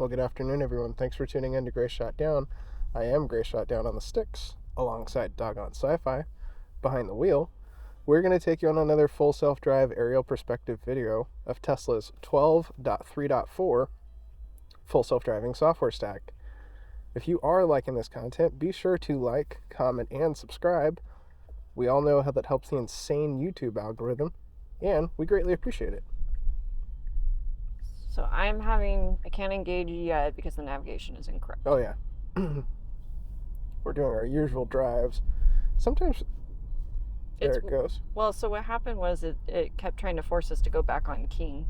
Well, good afternoon, everyone. Thanks for tuning in to Gray Shot Down. I am Gray Shot Down on the sticks, alongside Doggone Sci-Fi, behind the wheel. We're going to take you on another full self-drive aerial perspective video of Tesla's 12.3.4 full self-driving software stack. If you are liking this content, be sure to like, comment, and subscribe. We all know how that helps the insane YouTube algorithm, and we greatly appreciate it. So I can't engage yet because the navigation is incorrect. Oh yeah. We're doing our usual drives. Sometimes there it goes. Well, so what happened was it kept trying to force us to go back on keying.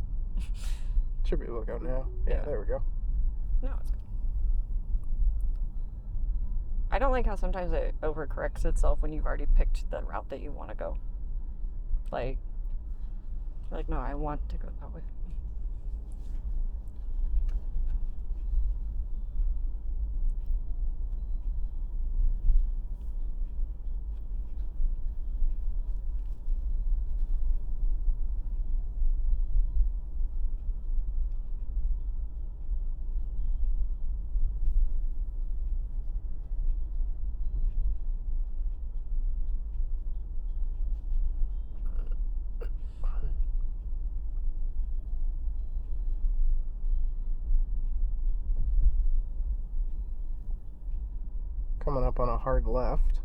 Should be able to go now. Yeah, there we go. No, it's good. I don't like how sometimes it overcorrects itself when you've already picked the route that you want to go. Like, no, I want to go that way. Coming up on a hard left.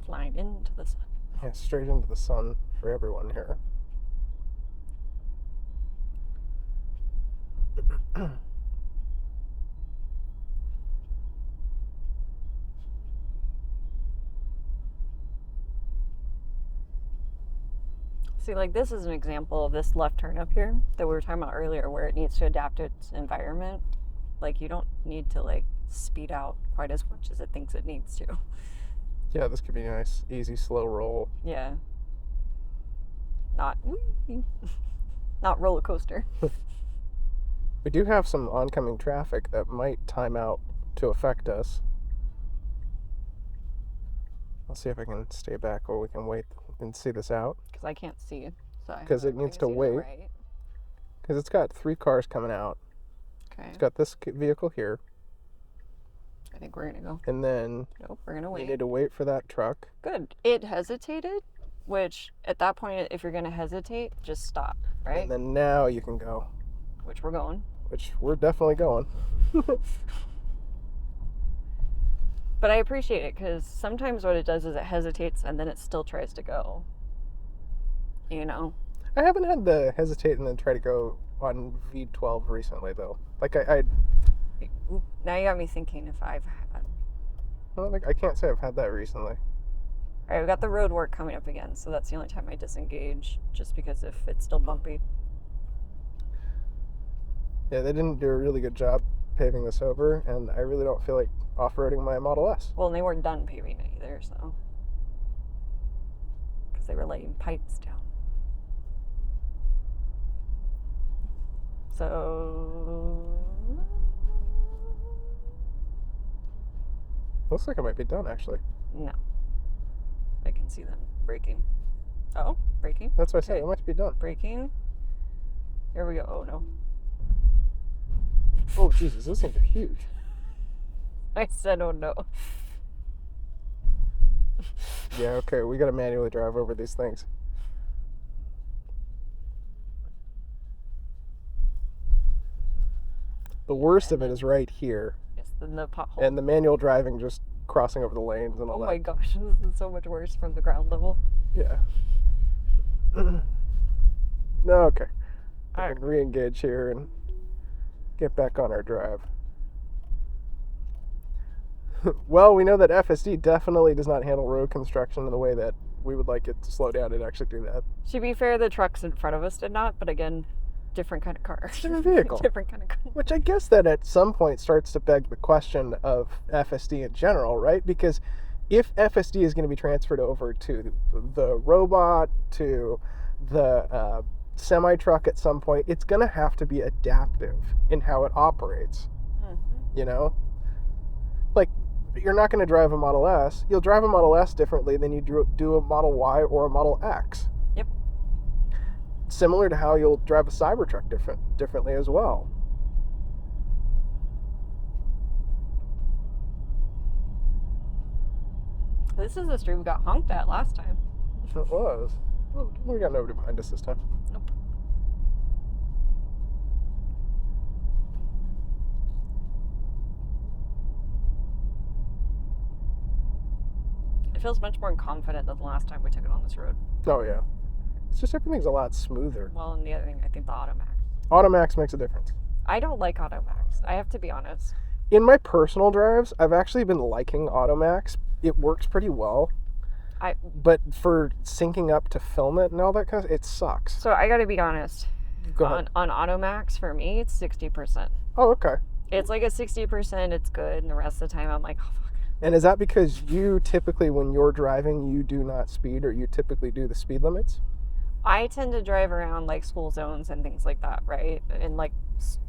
Flying into the sun. Yeah, straight into the sun for everyone here. See, like, this is an example of this left turn up here that we were talking about earlier, where it needs to adapt to its environment. Like, you don't need to, like, speed out quite as much as it thinks it needs to. Yeah, this could be nice. Easy, slow roll. Yeah. Not roller coaster. We do have some oncoming traffic that might time out to affect us. I'll see if I can stay back or we can wait and see this out. Because I can't see. Because it needs to wait. Because it's got 3 cars coming out. Okay. It's got this vehicle here. I think we're going to go. And then... Nope, we're going to wait. We need to wait for that truck. Good. It hesitated, which at that point, if you're going to hesitate, just stop, right? And then now you can go. Which we're going. Which we're definitely going. But I appreciate it because sometimes what it does is it hesitates and then it still tries to go. You know? I haven't had to hesitate and then try to go on V12 recently, though. Like, Now you got me thinking if I've had... Well, like, I can't say I've had that recently. All right, we got the road work coming up again, so that's the only time I disengage, just because if it's still bumpy. Yeah, they didn't do a really good job paving this over, and I really don't feel like off-roading my Model S. Well, and they weren't done paving it either, so... Because they were laying pipes down. So... Looks like it might be done, actually. No. I can see them braking. Oh, braking? That's what I said, it might be done. Braking. Here we go. Oh, no. Oh, Jesus, those things are huge. I said, oh, no. Yeah, okay, we gotta manually drive over these things. The worst of it is right here. Yes, then the pothole. And the manual driving just crossing over the lanes and all that. Oh my gosh, this is so much worse from the ground level. Yeah. No, okay. We All can re-engage here and get back on our drive. Well, we know that FSD definitely does not handle road construction in the way that we would like it to slow down and actually do that. To be fair, the trucks in front of us did not, but again, different kind of car. Different vehicle. Different kind of car. Which I guess that at some point starts to beg the question of FSD in general, right? Because if FSD is going to be transferred over to the robot, to the semi-truck at some point, it's going to have to be adaptive in how it operates. Mm-hmm. You know? Like, you're not going to drive a Model S. You'll drive a Model S differently than you do a Model Y or a Model X. Yep. Similar to how you'll drive a Cybertruck differently as well. This is the street we got honked at last time. It was. Well, we got nobody behind us this time. Nope. It feels much more confident than the last time we took it on this road. Oh, yeah. It's just everything's a lot smoother. Well, and the other thing, I think the Automax. Automax makes a difference. I don't like Automax. I have to be honest. In my personal drives, I've actually been liking Automax. It works pretty well. But for syncing up to film it and all that kind of, it sucks. So I gotta be honest. Go ahead. On Automax, for me, it's 60%. Oh, okay. It's like a 60%, it's good, and the rest of the time I'm like, oh, fuck. And is that because you typically, when you're driving, you do not speed, or you typically do the speed limits? I tend to drive around like school zones and things like that, right? And like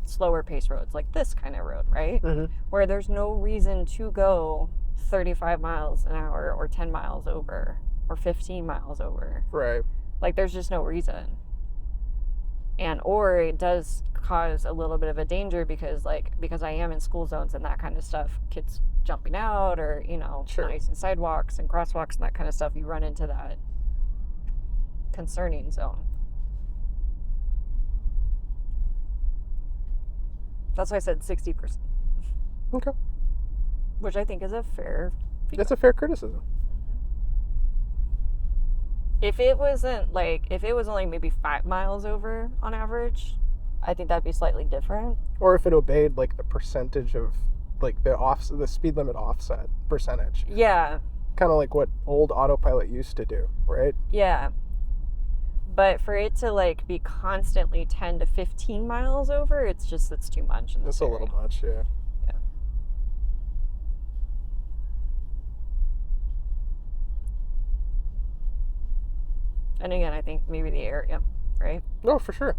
slower pace roads, like this kind of road, right? Mm-hmm. Where there's no reason to go 35 miles an hour or 10 miles over or 15 miles over. Right. Like there's just no reason. Or it does cause a little bit of a danger because I am in school zones and that kind of stuff, kids jumping out or, Sure. not using sidewalks and crosswalks and that kind of stuff, you run into that concerning zone. That's why I said 60%. Okay. Which I think is a fair feedback. That's a fair criticism. If it was only maybe 5 miles over on average, I think that'd be slightly different. Or if it obeyed like the percentage of like the speed limit offset percentage. Yeah. Kind of like what old Autopilot used to do, right? Yeah. But for it to like be constantly 10 to 15 miles over, it's too much. It's a little much, yeah. Yeah. And again, I think maybe the area, right? No, for sure.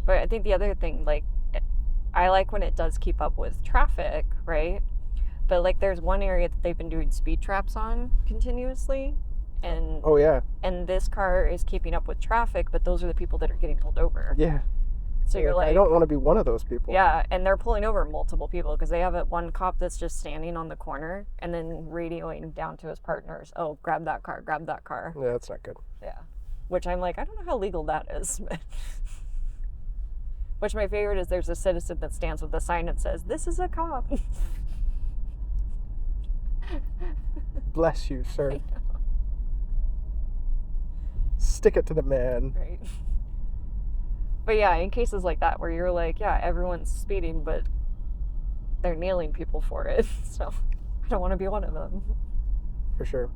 But I think the other thing, like, I like when it does keep up with traffic, right? But like there's one area that they've been doing speed traps on continuously. And oh yeah. And this car is keeping up with traffic, but those are the people that are getting pulled over. Yeah. So you're like, I don't want to be one of those people. Yeah, and they're pulling over multiple people because they have one cop that's just standing on the corner and then radioing down to his partners, oh, grab that car. Yeah, that's not good. Yeah. Which I'm like, I don't know how legal that is. Which my favorite is there's a citizen that stands with a sign that says, this is a cop. Bless you, sir. Stick it to the man. Right. But yeah, in cases like that where you're like, yeah, everyone's speeding, but they're nailing people for it. So I don't want to be one of them. For sure.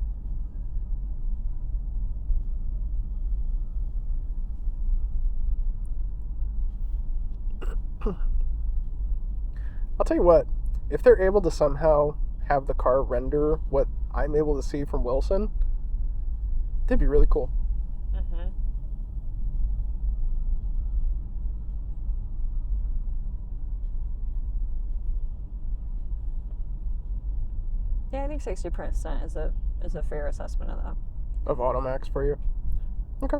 I'll tell you what, if they're able to somehow have the car render what I'm able to see from Wilson, that'd be really cool. Mm-hmm. Yeah, I think 60% is a fair assessment of that. Of Automax for you? Okay.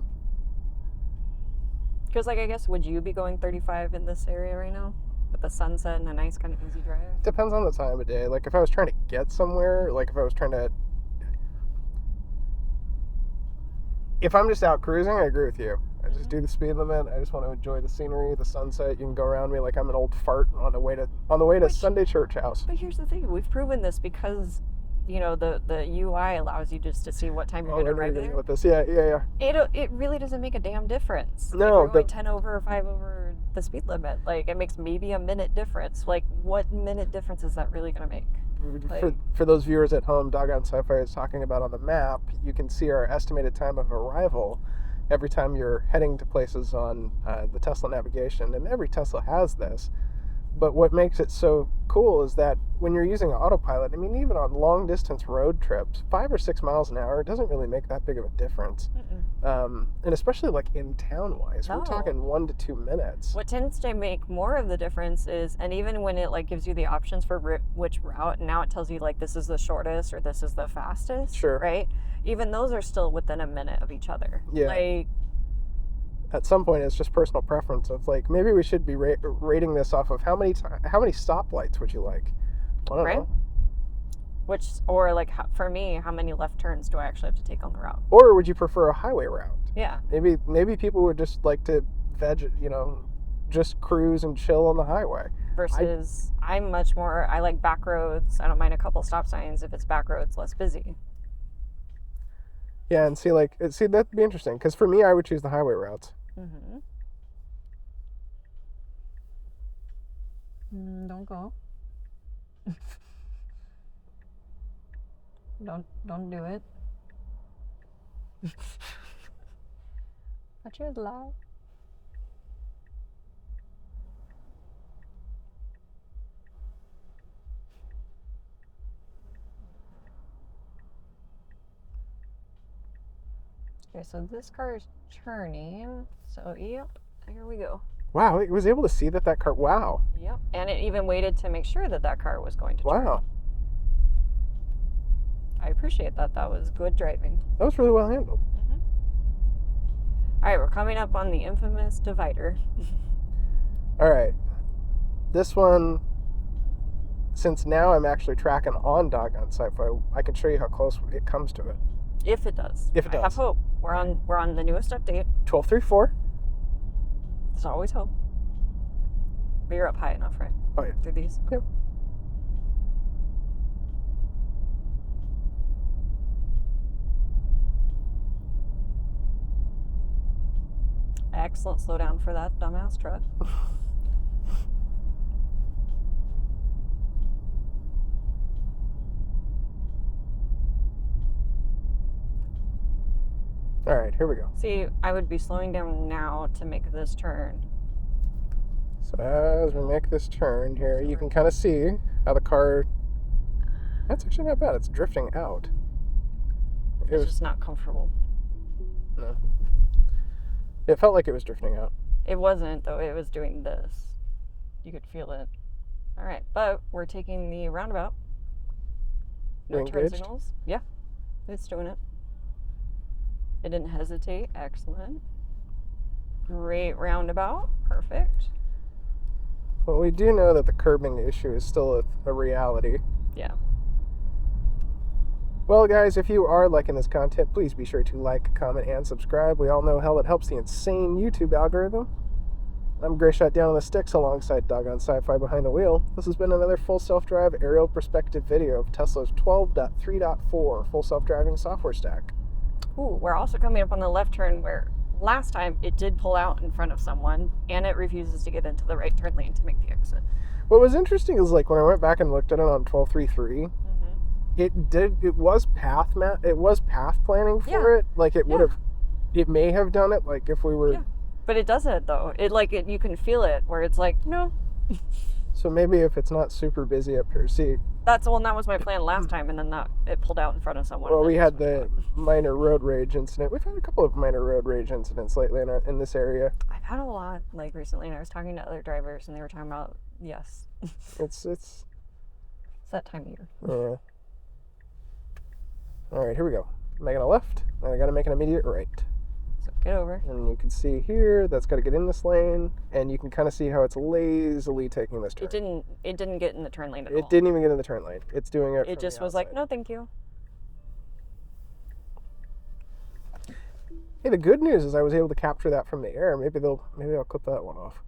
Because, like, I guess, would you be going 35 in this area right now? With the sunset and a nice kind of easy drive? Depends on the time of day. Like, if I was trying to get somewhere, like, if I'm just out cruising, I agree with you. I just do the speed limit. I just want to enjoy the scenery, the sunset. You can go around me like I'm an old fart on the way to Sunday church house. But here's the thing: we've proven this because, the UI allows you just to see what time you're going to arrive there. With this, yeah. It really doesn't make a damn difference. No, if you're going 10 over or 5 over the speed limit, like it makes maybe a minute difference. Like, what minute difference is that really going to make? For those viewers at home, Doggone Sci-Fi is talking about on the map. You can see our estimated time of arrival every time you're heading to places on the Tesla navigation, and every Tesla has this. But what makes it so cool is that when you're using Autopilot, I mean, even on long distance road trips, 5 or 6 miles an hour doesn't really make that big of a difference. And especially like in town wise, we're talking 1 to 2 minutes. What tends to make more of the difference is, and even when it like gives you the options for which route, and now it tells you like this is the shortest or this is the fastest. Sure. Right? even those are still within a minute of each other. Yeah. Like, at some point, it's just personal preference of like, maybe we should be rating this off of how many stoplights would you like? I don't know. Which, or like, for me, how many left turns do I actually have to take on the route? Or would you prefer a highway route? Yeah. Maybe people would just like to just cruise and chill on the highway. Versus, I like back roads. I don't mind a couple stop signs if it's back roads, less busy. Yeah, and see, that'd be interesting. Because for me, I would choose the highway routes. Mm-hmm. Don't go. Don't do it. But you're loud. Okay, so this car is turning. So, yep, here we go. Wow, it was able to see that car. Wow. Yep, and it even waited to make sure that car was going to turn. Wow. I appreciate that. That was good driving. That was really well handled. Mm-hmm. All right, we're coming up on the infamous divider. All right. This one, since now I'm actually tracking on Doggone Sci-Fi, I can show you how close it comes to it. If it does. If it does. I have hope. We're on the newest update. 1234. There's always hope. But you're up high enough, right? Oh, yeah. Through these? Yep. Excellent slowdown for that dumbass truck. All right, here we go. See, I would be slowing down now to make this turn. So as we make this turn here, you can kind of see how the car, that's actually not bad. It's drifting out. It's just not comfortable. No. It felt like it was drifting out. It wasn't, though. It was doing this. You could feel it. All right, but we're taking the roundabout. No turn signals. Yeah, it's doing it. It didn't hesitate. Excellent. Great roundabout. Perfect. Well, we do know that the curbing issue is still a reality. Yeah. Well, guys, if you are liking this content, please be sure to like, comment, and subscribe. We all know how it helps the insane YouTube algorithm. I'm Gray Shot Down on the Sticks alongside Doggone Sci-Fi behind the wheel. This has been another full self-drive aerial perspective video of Tesla's 12.3.4 full self-driving software stack. Ooh, we're also coming up on the left turn where last time it did pull out in front of someone and it refuses to get into the right turn lane to make the exit. What was interesting is when I went back and looked at it on 12.3.3, it was path planning for it. It may have done it if we were. Yeah. But it does it though. You can feel it where it's like, no. So maybe if it's not super busy up here, see. That was my plan last time, and then it pulled out in front of someone. Well, we had the minor road rage incident. We've had a couple of minner road rage incidents lately in this area. I've had a lot recently, and I was talking to other drivers, and they were talking about It's that time of year. Yeah. All right, here we go. Making a left, and I got to make an immediate right. So get over. And you can see here that's got to get in this lane, and you can kind of see how it's lazily taking this turn. It didn't get in the turn lane at all. It didn't even get in the turn lane. It's doing it. It just was like, no, thank you. Hey, the good news is I was able to capture that from the air. Maybe I'll clip that one off.